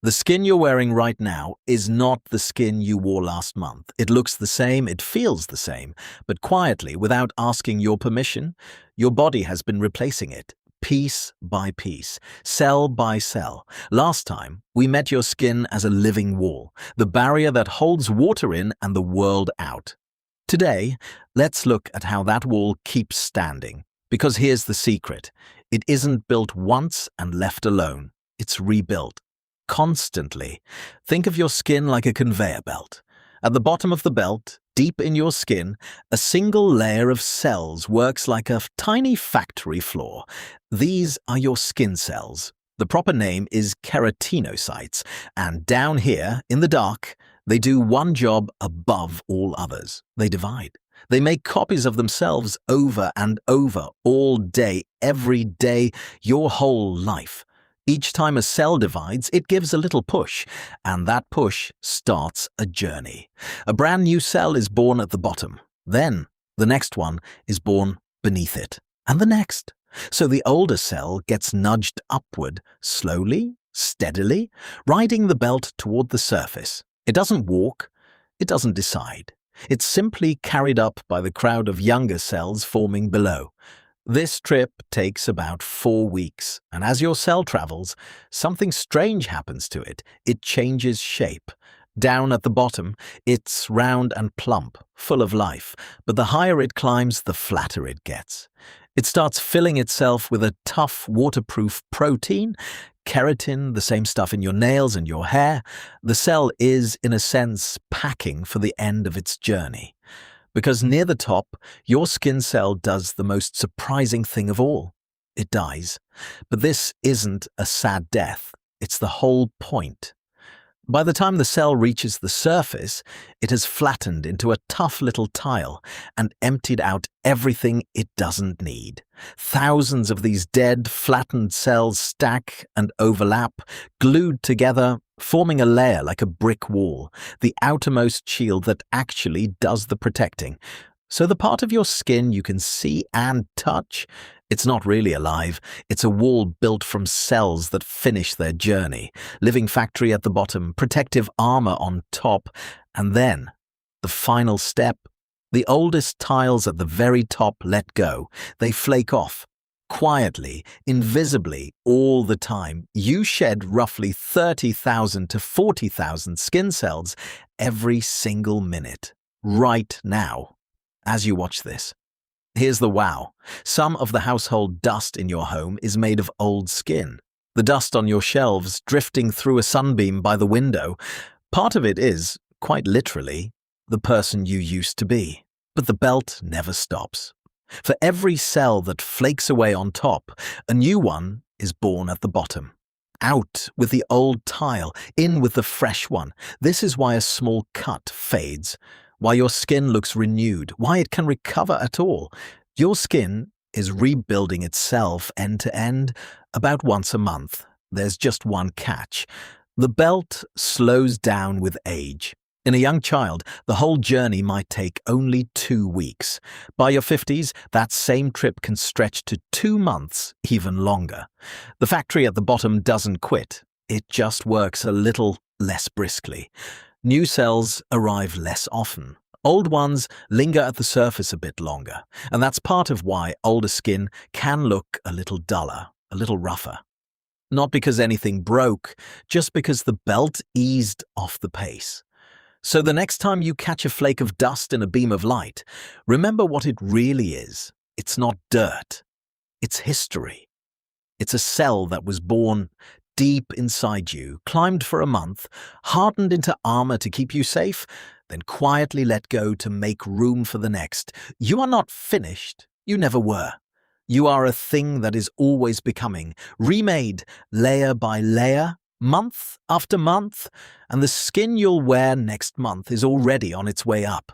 The skin you're wearing right now is not the skin you wore last month. It looks the same, it feels the same, but quietly, without asking your permission, your body has been replacing it, piece by piece, cell by cell. Last time, we met your skin as a living wall, the barrier that holds water in and the world out. Today, let's look at how that wall keeps standing. Because here's the secret. It isn't built once and left alone. It's rebuilt. Constantly. Think of your skin like a conveyor belt. At the bottom of the belt, deep in your skin, a single layer of cells works like a tiny factory floor. These are your skin cells. The proper name is keratinocytes, and down here, in the dark, they do one job above all others. They divide. They make copies of themselves over and over, all day, every day, your whole life. Each time a cell divides, it gives a little push, and that push starts a journey. A brand new cell is born at the bottom. Then, the next one is born beneath it, and the next. So the older cell gets nudged upward, slowly, steadily, riding the belt toward the surface. It doesn't walk, it doesn't decide. It's simply carried up by the crowd of younger cells forming below. This trip takes about 4 weeks, and as your cell travels, something strange happens to it. It changes shape. Down at the bottom, it's round and plump, full of life, but the higher it climbs, the flatter it gets. It starts filling itself with a tough, waterproof protein, keratin, the same stuff in your nails and your hair. The cell is, in a sense, packing for the end of its journey. Because near the top, your skin cell does the most surprising thing of all. It dies. But this isn't a sad death. It's the whole point. By the time the cell reaches the surface, it has flattened into a tough little tile and emptied out everything it doesn't need. Thousands of these dead, flattened cells stack and overlap, glued together, forming a layer like a brick wall, the outermost shield that actually does the protecting. So the part of your skin you can see and touch, it's not really alive. It's a wall built from cells that finish their journey. Living factory at the bottom, protective armor on top, and then the final step. The oldest tiles at the very top let go. They flake off. Quietly, invisibly, all the time, you shed roughly 30,000 to 40,000 skin cells every single minute. Right now, as you watch this. Here's the wow. Some of the household dust in your home is made of old skin. The dust on your shelves drifting through a sunbeam by the window, part of it is, quite literally, the person you used to be. But the belt never stops. For every cell that flakes away on top, a new one is born at the bottom. Out with the old tile, in with the fresh one. This is why a small cut fades, why your skin looks renewed, why it can recover at all. Your skin is rebuilding itself end to end about once a month. There's just one catch. The belt slows down with age. In a young child, the whole journey might take only 2 weeks. By your 50s, that same trip can stretch to 2 months, even longer. The factory at the bottom doesn't quit. It just works a little less briskly. New cells arrive less often. Old ones linger at the surface a bit longer, and that's part of why older skin can look a little duller, a little rougher. Not because anything broke, just because the belt eased off the pace. So the next time you catch a flake of dust in a beam of light, remember what it really is. It's not dirt. It's history. It's a cell that was born deep inside you, climbed for a month, hardened into armor to keep you safe, then quietly let go to make room for the next. You are not finished. You never were. You are a thing that is always becoming, remade layer by layer, month after month, and the skin you'll wear next month is already on its way up.